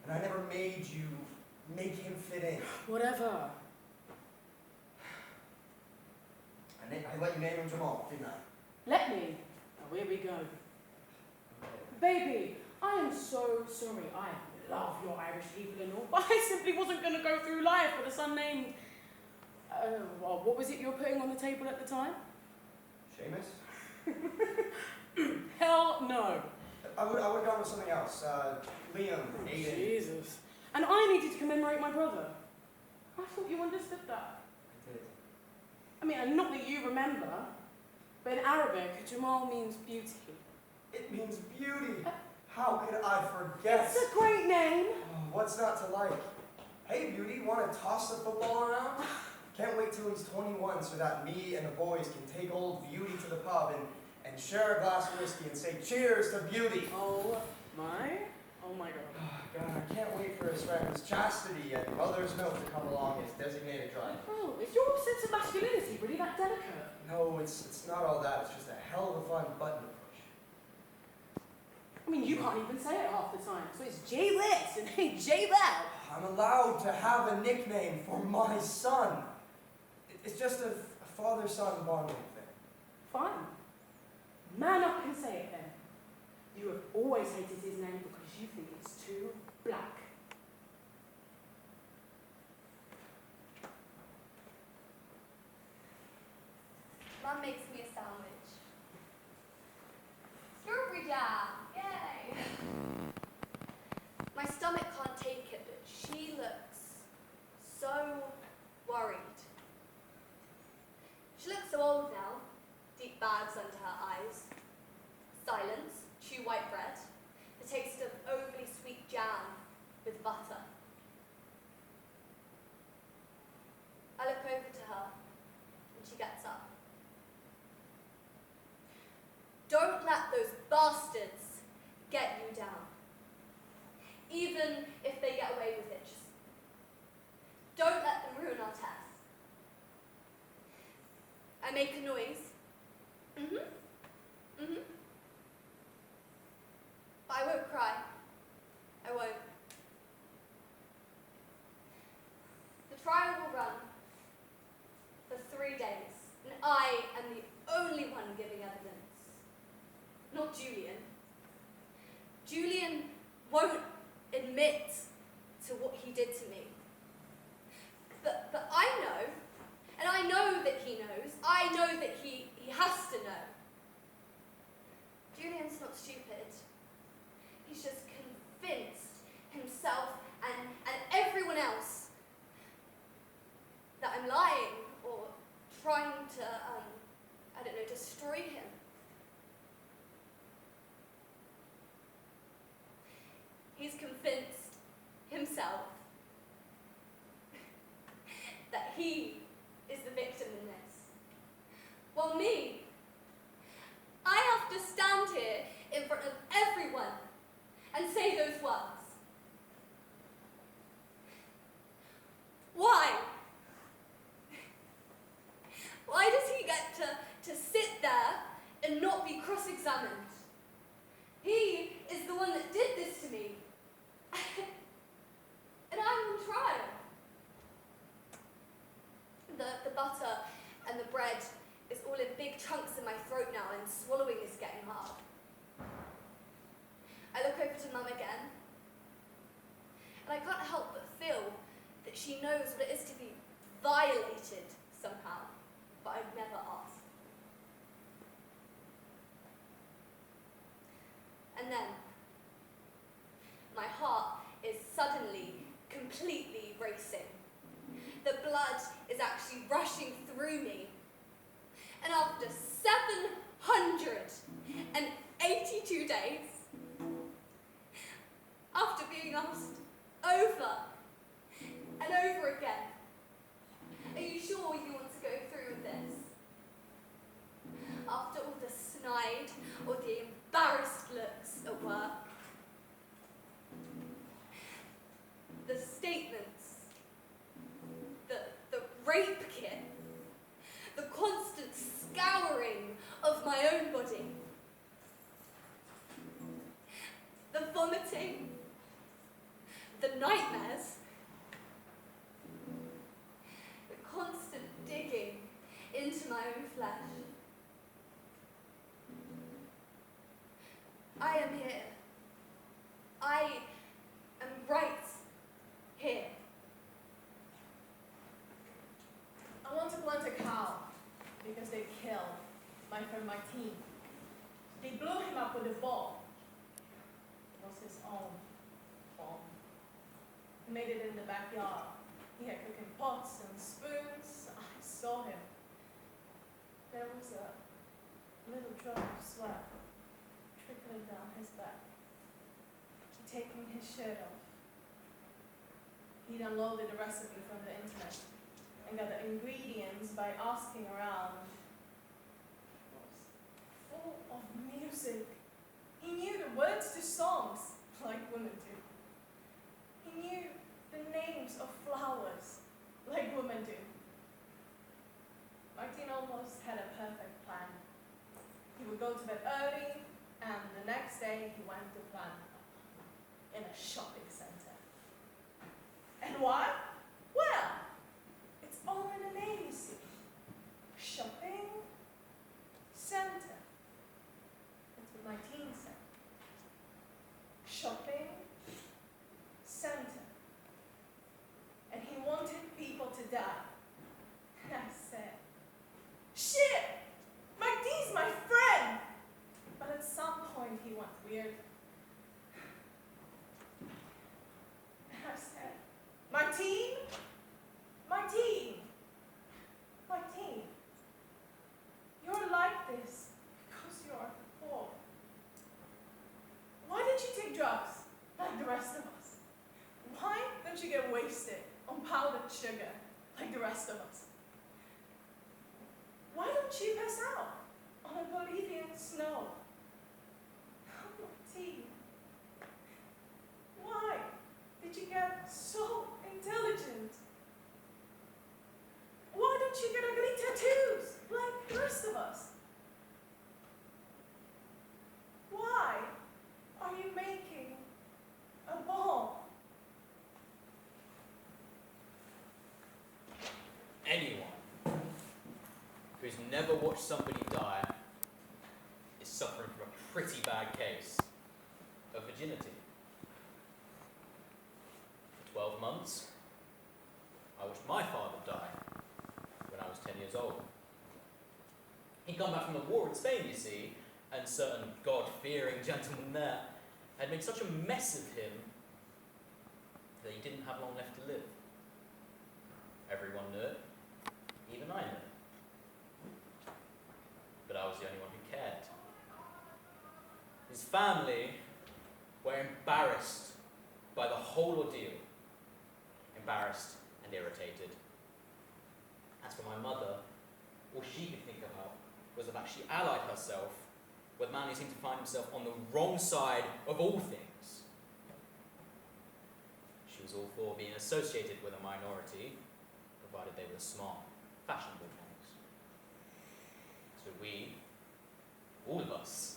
And I never made you make him fit in. Whatever. I let you name him Jamal, didn't I? Let me. Now here we go. Baby, I am so sorry. I love your Irish people and all, but I simply wasn't going to go through life with a son named... well, what was it you were putting on the table at the time? Seamus? Hell no. I would have gone with something else. Liam, Aiden. Jesus. And I needed to commemorate my brother. I thought you understood that. I did. I mean, and not that you remember, but in Arabic, Jamal means beauty. It means beauty. How could I forget? It's a great name. Oh, what's not to like? Hey, beauty, want to toss the football around? Can't wait till he's 21 so that me and the boys can take old Beauty to the pub and share a glass of whiskey and say cheers to Beauty. Oh my god. Oh, God, I can't wait for his friends Chastity and Mother's Milk to come along as designated driver. Oh, is your sense of masculinity really that delicate? No, it's not all that. It's just a hell of a fun button to push. I mean, you can't even say it half the time. So it's Jay this and hey, Jay that. I'm allowed to have a nickname for my son. It's just a father-son bonding thing. Fine. Man up and say it then. You have always hated his name because you think it's too black. Mum makes me a sandwich. Strawberry jam! Yay! My stomach can't take it, but she looks so worried. She looks so old now, deep bags under her eyes. Silence, chew white bread, the taste of overly sweet jam with butter. I look over to her, and she gets up. not Julian. Julian won't admit to what he did to me. But I know, and I know that he knows. I know that he has to know. Julian's not stupid. He's just convinced himself and everyone else that I'm lying or trying to, destroy him. He's convinced himself that he is the victim in this. While me, I have to stand here in front of everyone and say those words. Why? Why does he get to sit there and not be cross-examined? He is the one that did this to me. And I'm on trial. The butter and the bread is all in big chunks in my throat now, and swallowing is getting hard. I look over to Mum again, and I can't help but feel that she knows what it is to be violated somehow, but I've never asked. And then, my heart is suddenly, completely racing. The blood is actually rushing through me. And after 782 days, after being asked over and over again, are you sure you want to go through with this? After all the snide or the embarrassed looks at work, the statements, the rape kit, the constant scouring of my own body, the vomiting, the nightmares, the constant digging into my own flesh. I am here. I am right here. I want to plant a cow because they killed my friend Martin. They blew him up with a ball. It was his own bomb. He made it in the backyard. He had cooking pots and spoons. I saw him. There was a little drop of sweat trickling down his back. He'd taken his shirt off. He'd unloaded the recipe from the internet and got the ingredients by asking around. He was full of music. He knew the words to songs like women do. He knew the names of flowers like women do. Martin almost had a perfect plan. He would go to bed early, and the next day he went to plan in a shopping center. And why? Well, it's all in the name, you see. Shopping center. That's what Martin said. Shopping center. And he wanted people to die. And I said, shit! Martin's my friend! But at some point he went weird. And I said, Martin? Martin! Martin, you're like this because you are poor. Why don't you take drugs like the rest of us? Why don't you get wasted on powdered sugar like the rest of us? Why don't you pass out on a Bolivian snow? Oh, Martin, why did you get so intelligent? Why don't you get ugly tattoos like the rest of us? Why are you making a ball? Anyone who's never watched somebody die is suffering from a pretty bad case of virginity. For 12 months, I watched my father die when I was 10 years old. He'd come back from the war in Spain, you see, and certain God-fearing gentlemen there had made such a mess of him that he didn't have long left to live. Everyone knew it, even I knew it. But I was the only one who cared. His family were embarrassed by the whole ordeal. Embarrassed and irritated. As for my mother, all she could think about was of actually allied herself with a man who seemed to find himself on the wrong side of all things. She was all for being associated with a minority, provided they were smart, fashionable ones. So we, all of us,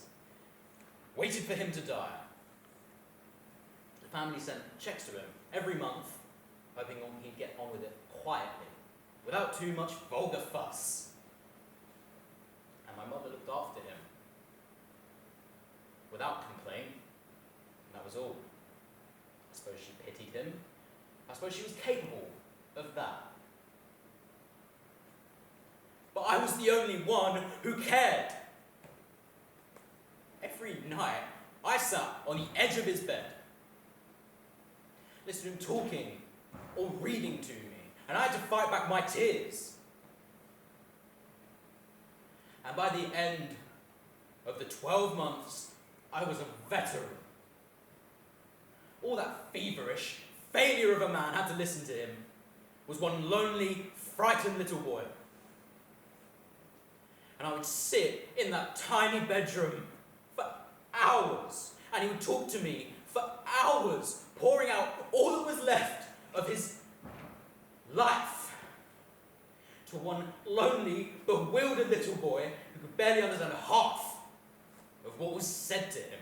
waited for him to die. The family sent checks to him every month, hoping he'd get on with it quietly, without too much vulgar fuss. And my mother looked after him, without complaint, and that was all. I suppose she pitied him. I suppose she was capable of that. But I was the only one who cared. Every night, I sat on the edge of his bed, listening to him talking or reading to me, and I had to fight back my tears. And by the end of the 12 months, I was a veteran. All that feverish failure of a man had to listen to him was one lonely, frightened little boy. And I would sit in that tiny bedroom for hours, and he would talk to me for hours, pouring out all that was left of his life to one lonely, bewildered little boy who could barely understand half of what was said to him.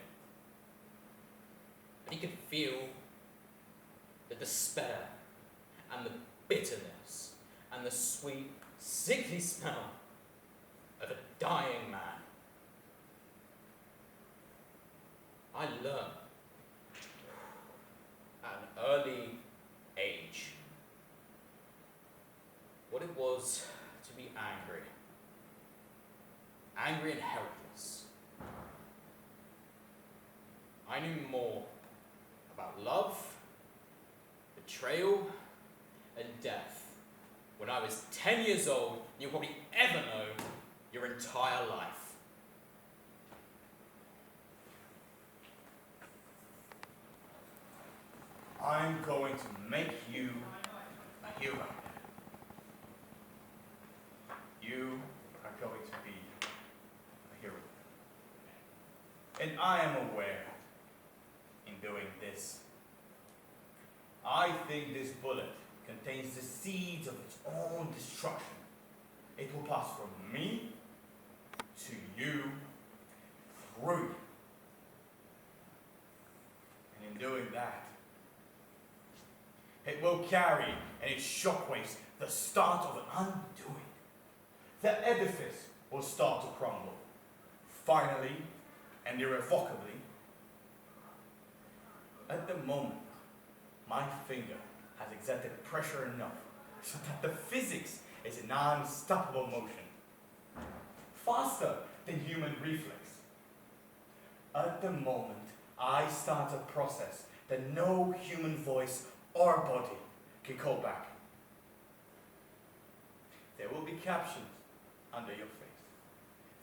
But he could feel the despair and the bitterness and the sweet, sickly smell of a dying man. I learned at an early age what it was to be angry. Angry and helpless. I knew more about love, betrayal, and death when I was 10 years old than you'll probably ever know your entire life. I'm going to make you a hero. You are going to be a hero. And I am aware, in doing this, I think this bullet contains the seeds of its own destruction. It will pass from me to you, through you. And in doing that, it will carry in its shockwaves the start of an undoing. The edifice will start to crumble, finally and irrevocably. At the moment, my finger has exerted pressure enough so that the physics is in unstoppable motion, faster than human reflex. At the moment, I start a process that no human voice or body can call back. There will be captions under your face.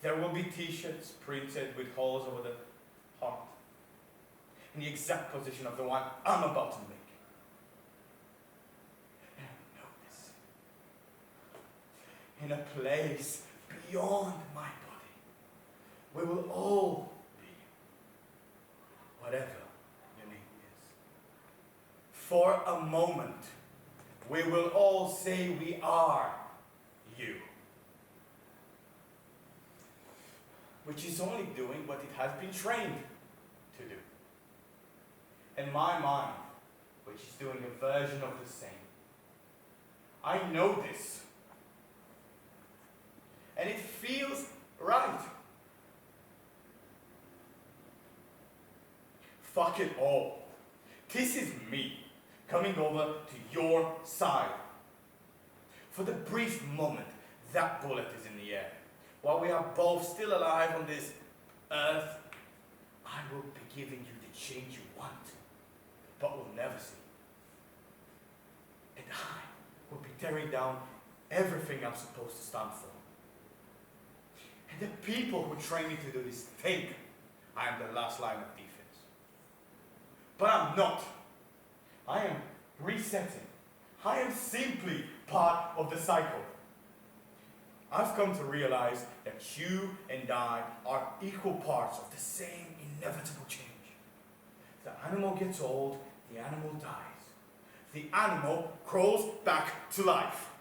There will be t-shirts printed with holes over the heart, in the exact position of the one I'm about to make. And I know this. In a place beyond my body, we will all be, whatever your name is. For a moment, we will all say we are you. Which is only doing what it has been trained to do. And my mind, which is doing a version of the same. I know this. And it feels right. Fuck it all. This is me coming over to your side. For the brief moment that bullet is in the air, while we are both still alive on this earth, I will be giving you the change you want, but will never see. And I will be tearing down everything I'm supposed to stand for. And the people who train me to do this think I am the last line of defense. But I'm not. I am resetting. I am simply part of the cycle. I've come to realize that you and I are equal parts of the same inevitable change. The animal gets old, the animal dies. The animal crawls back to life.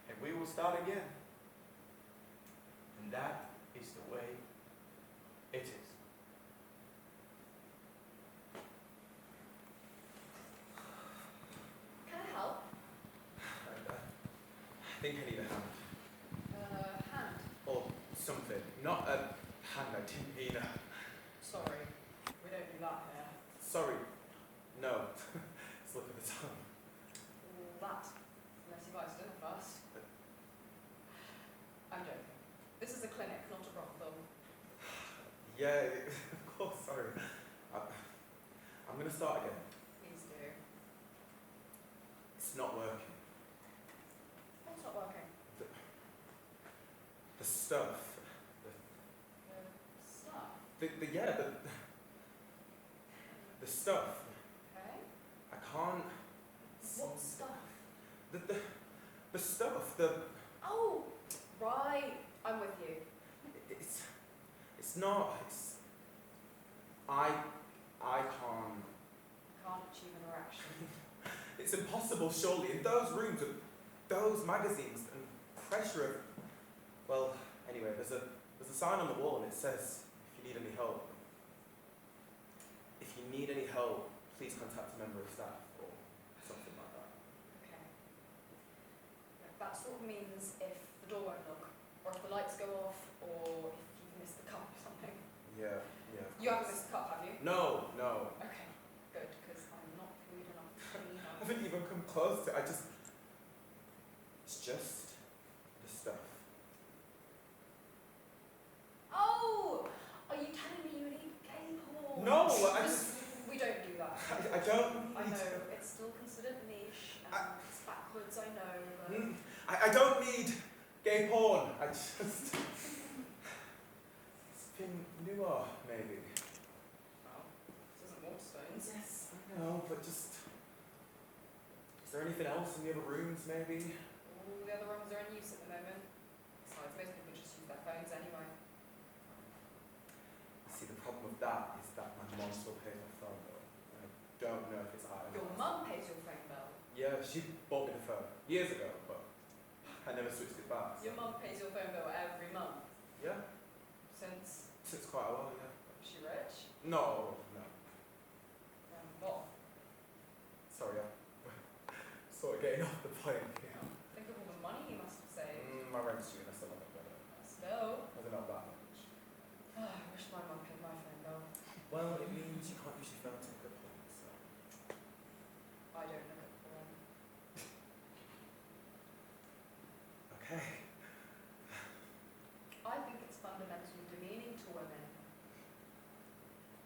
And we will start again. And that is the way it is. Can I help? I think I need a hand. Hand. Or something. Not a hand, I didn't mean a... Sorry, we don't do that here. Sorry. No. Slip of the tongue. That. Unless you buy us dinner first. I'm joking. This is a clinic, not a brothel. Yeah, of course, sorry. I'm gonna start again. Please do. It's not working. What's not working? The stuff. The stuff. The stuff. Okay. I can't. What stuff? The stuff. The. Oh, right. I'm with you. It's not. It's. I can't. Can't achieve an erection. It's impossible, surely. In those rooms with those magazines and pressure of. Well, anyway, there's a sign on the wall and it says, if you need any help. If you need any help, please contact a member of staff or something like that. Okay. That sort of means if the door won't look, or if the lights go off, or if you've missed the cup or something. Yeah. You haven't missed the cup, have you? No. Okay, good, because I'm not food enough to clean I up. haven't even come close to it. It's just the stuff. Oh! Are you telling me you need gay porn? No, I just. We don't do that. I don't I need. know, it's still considered niche, and it's backwards, I know, but... I don't need gay porn. I just. It's been newer, maybe. Well, this isn't Waterstones. Yes, I know, but just. Is there anything else in the other rooms, maybe? All the other rooms are in use at the moment. Besides, most people just use their phones anyway. See, the problem with that is that my mom still pays my phone bill. I don't know if it's high Your enough. mum pays your phone bill. Yeah, she bought me the phone years ago, but I never switched it back. Your mum pays your phone bill every month. Yeah, Since... since quite a while, yeah. Is she rich? No. What? Sorry, I'm sort of getting off the point. Yeah. Think of all the money you must have saved. My rent's due, that's a lot better. Still. I don't know that much. I wish my mum paid my phone bill. Well, it means you can't use your phone to look at porn, so. I don't look at porn. Okay. I think it's fundamentally demeaning to women.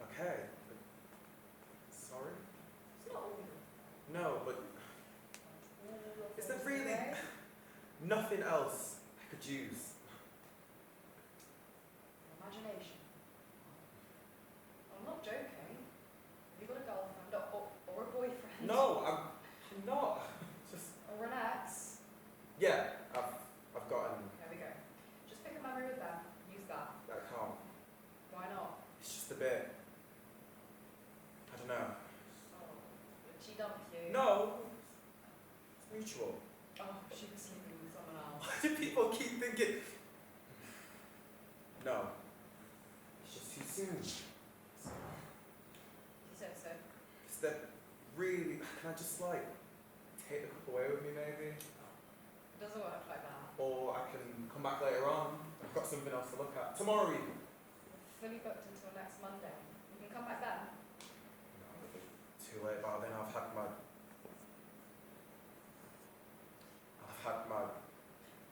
Okay. But, sorry? It's not all your No, but fault. is there really nothing else I could use? Imagination. I'm not joking. Have you got a girlfriend or a boyfriend? No, I'm not. Just. Or an ex? Yeah, I've gotten. There we go. Just pick a memory with them. Use that. I can't. Why not? It's just a bit. I don't know. Oh, did she dump you? No. It's mutual. Oh, she was sleeping with someone else. Why do people keep thinking? No. It's just too soon. You said so. Is that really? Can I just like take the cup away with me, maybe? It doesn't work like that. Or I can come back later on. I've got something else to look at tomorrow even. fully booked until next Monday. You can come back then. No, it'll be too late by then. I've had my...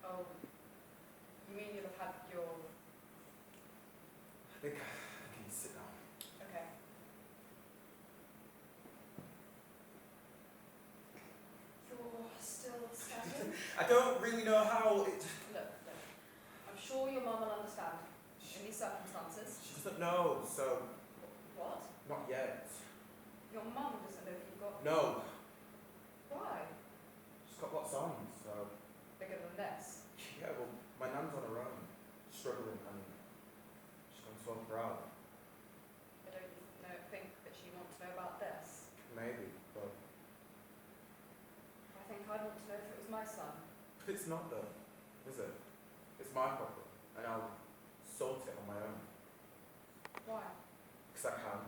Oh, you mean you'll have had your... I think I can sit down. Okay. You're still standing? I don't really know how it... Look, I'm sure your mum will understand. In these circumstances. She doesn't know, so... What? Not yet. Your mum doesn't know if you've got... No. Why? She's got lots on, so... Bigger than this. Yeah, well, my nan's on her own, struggling, and she's going to sort her out. I don't think that she wants to know about this. Maybe, but I think I'd want to know if it was my son. it's not though, is it? It's my problem, and I'll sort it on my own. Why? Because I can.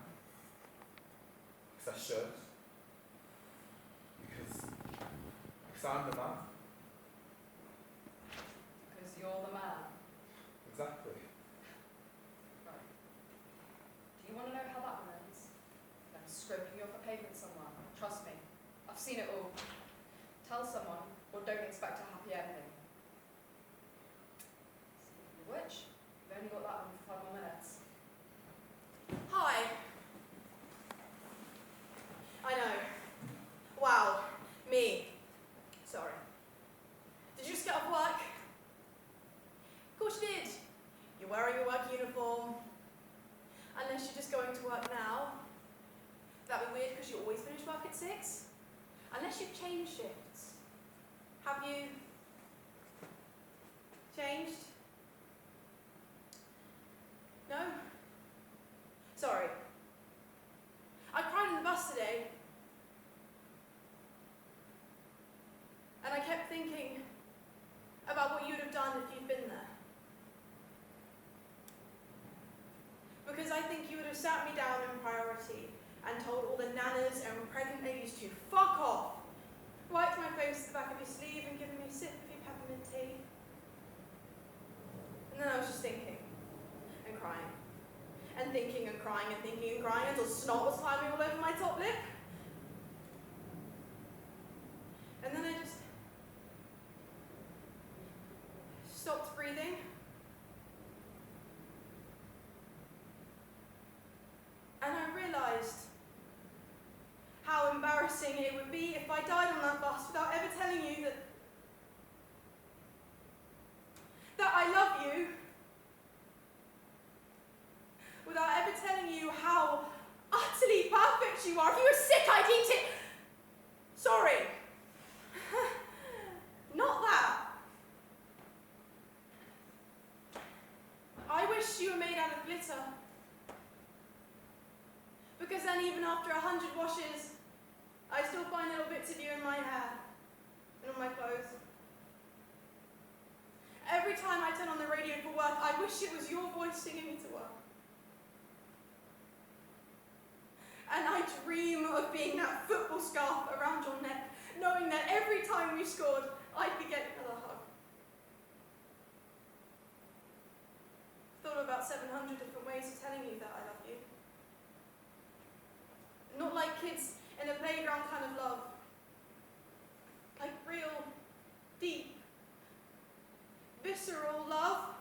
Because I should. Because I'm the man. Because you're the man. Exactly. Right. Do you want to know how that one ends? Them scraping you off a pavement somewhere. Trust me. I've seen it all. Tell someone, or don't expect a happy ending. Speaking of which, you've only got that one for 5 more minutes. Hi. I know. Wow. Me. Sorry. Did you just get off work? Of course you did. You're wearing your work uniform. Unless you're just going to work now. That'd be weird because you always finish work at 6. Unless you've changed shifts. Have you changed? No? Sorry. I cried on the bus today. And I kept thinking about what you'd have done if you'd been there. Because I think you would have sat me down in priority and told all the nanas and pregnant ladies to fuck off. Wiped my face to the back of your sleeve and given me a sip of your peppermint tea. And then I was just thinking and crying. And thinking and crying and thinking and crying until snot was climbing all over my top lip. And then I just stopped breathing. And I realised how embarrassing it would be if I died on that bus without ever telling you that I love you. Without ever telling you how utterly perfect you are. If you were sick, I'd eat it. Sorry. Not that. I wish you were made out of glitter. Because then even after 100 washes, I still find little bits of you in my hair and on my clothes. Every time I turn on the radio for work, I wish it was your voice singing me to work. And I dream of being that football scarf around your neck, knowing that every time we scored, I'd be getting another hug. I've thought about 700 different ways of telling you that I love you. Not like kids in a playground kind of love. Like real, deep, visceral love.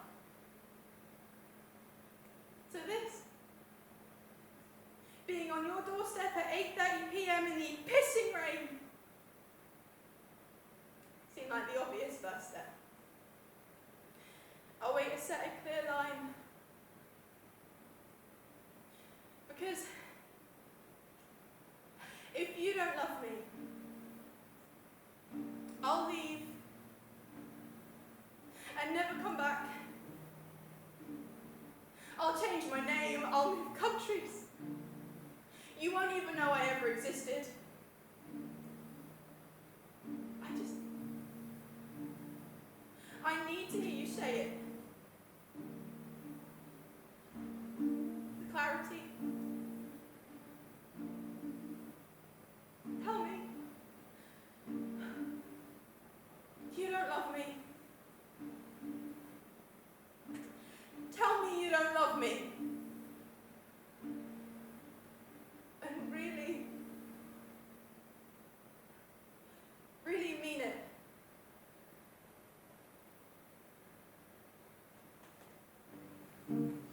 So this. Being on your doorstep at 8:30 p.m. in the pissing rain. Seemed like the obvious first step. I'll wait to set a clear line. Because if you don't love me, I'll leave and never come back. I'll change my name, I'll move countries. You won't even know I ever existed. I need to hear you say it. The clarity. Tell me. You don't love me. Tell me you don't love me. Thank